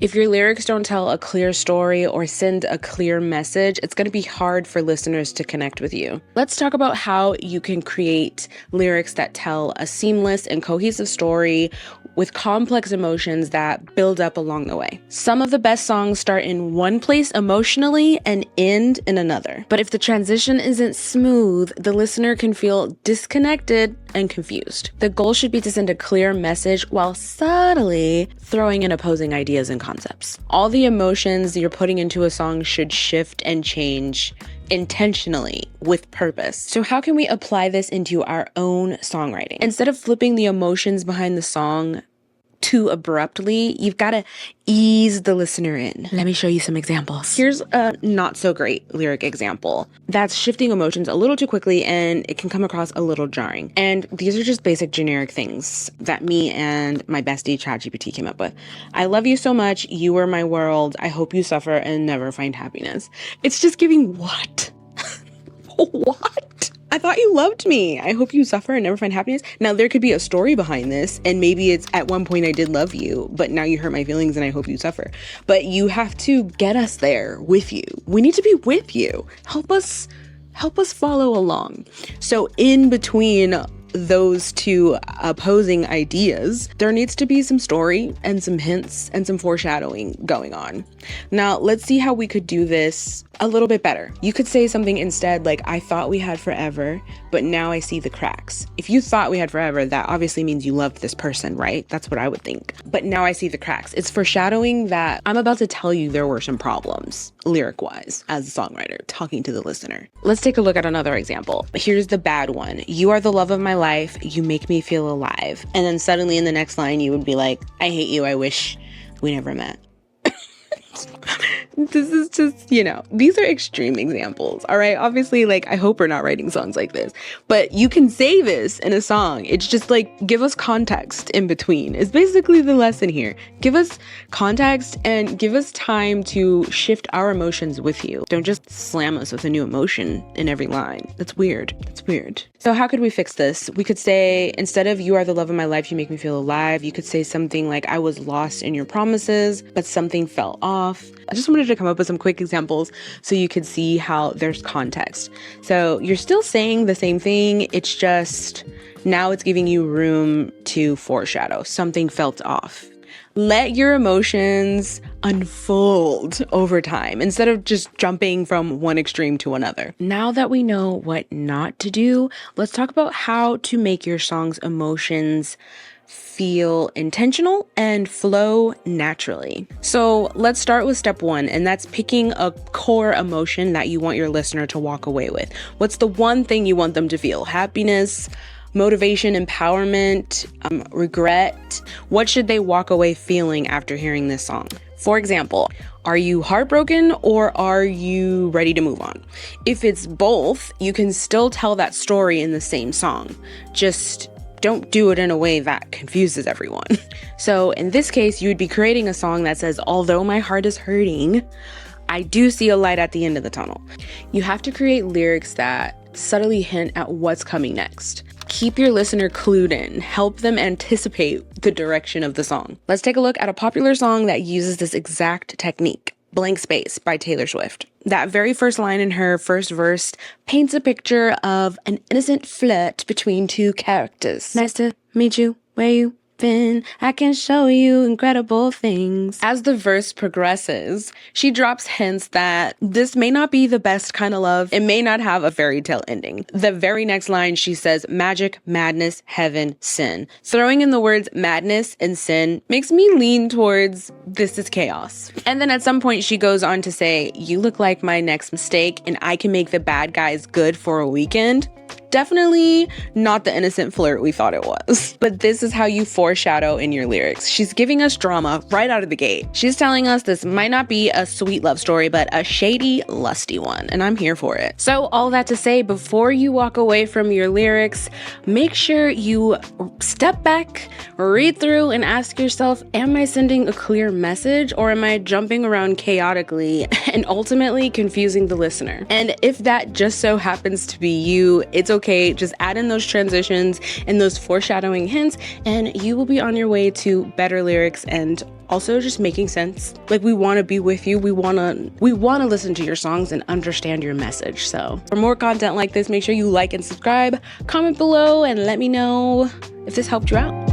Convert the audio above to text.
If your lyrics don't tell a clear story or send a clear message, it's going to be hard for listeners to connect with you. Let's talk about how you can create lyrics that tell a seamless and cohesive story with complex emotions that build up along the way. Some of the best songs start in one place emotionally and end in another. But if the transition isn't smooth, the listener can feel disconnected and confused. The goal should be to send a clear message while subtly throwing in opposing ideas and concepts. All the emotions you're putting into a song should shift and change intentionally with purpose. So how can we apply this into our own songwriting? Instead of flipping the emotions behind the song too abruptly, you've got to ease the listener in. Let me show you some examples. Here's a not so great lyric example that's shifting emotions a little too quickly and it can come across a little jarring. And these are just basic generic things that me and my bestie ChatGPT came up with. I love you so much. You are my world. I hope you suffer and never find happiness. It's just giving what? What? I thought you loved me. I hope you suffer and never find happiness. Now, there could be a story behind this, and maybe it's at one point I did love you, but now you hurt my feelings and I hope you suffer. But you have to get us there with you. We need to be with you. Help us follow along. So in between those two opposing ideas, there needs to be some story and some hints and some foreshadowing going on. Now, let's see how we could do this a little bit better. You could say something instead like, I thought we had forever, but now I see the cracks. If you thought we had forever, that obviously means you loved this person, right? That's what I would think. But now I see the cracks. It's foreshadowing that I'm about to tell you there were some problems, lyric-wise, as a songwriter, talking to the listener. Let's take a look at another example. Here's the bad one. You are the love of my life. You make me feel alive. And then suddenly in the next line, you would be like, I hate you. I wish we never met. This is just, these are extreme examples, all right? Obviously, I hope we're not writing songs like this, but you can say this in a song. It's just give us context in between. It's basically the lesson here. Give us context and give us time to shift our emotions with you. Don't just slam us with a new emotion in every line. That's weird. That's weird. So how could we fix this? We could say, instead of you are the love of my life, you make me feel alive, you could say something like, I was lost in your promises, but something fell off. I just wanted to come up with some quick examples so you could see how there's context. So you're still saying the same thing. It's just now it's giving you room to foreshadow. Something felt off. Let your emotions unfold over time instead of just jumping from one extreme to another. Now that we know what not to do, let's talk about how to make your song's emotions feel intentional and flow naturally. So let's start with step one, and that's picking a core emotion that you want your listener to walk away with. What's the one thing you want them to feel? Happiness, motivation, empowerment, regret. What should they walk away feeling after hearing this song? For example, are you heartbroken or are you ready to move on? If it's both, you can still tell that story in the same song. Just don't do it in a way that confuses everyone. So in this case, you would be creating a song that says, although my heart is hurting, I do see a light at the end of the tunnel. You have to create lyrics that subtly hint at what's coming next. Keep your listener clued in. Help them anticipate the direction of the song. Let's take a look at a popular song that uses this exact technique. Blank Space by Taylor Swift. That very first line in her first verse paints a picture of an innocent flirt between two characters. Nice to meet you, where you been? I can show you incredible things. As the verse progresses, she drops hints that this may not be the best kind of love. It may not have a fairy tale ending. The very next line, she says, magic, madness, heaven, sin. Throwing in the words madness and sin makes me lean towards this is chaos. And then at some point she goes on to say, you look like my next mistake and I can make the bad guys good for a weekend. Definitely not the innocent flirt we thought it was. But this is how you foreshadow in your lyrics. She's giving us drama right out of the gate. She's telling us this might not be a sweet love story, but a shady, lusty one. And I'm here for it. So all that to say, before you walk away from your lyrics, make sure you step back, read through, and ask yourself, am I sending a clear message or am I jumping around chaotically and ultimately confusing the listener? And if that just so happens to be you, it's okay. Just add in those transitions and those foreshadowing hints, and you will be on your way to better lyrics and also just making sense. Like, we want to be with you. We want to listen to your songs and understand your message. So for more content like this, make sure you like and subscribe, comment below, and let me know if this helped you out.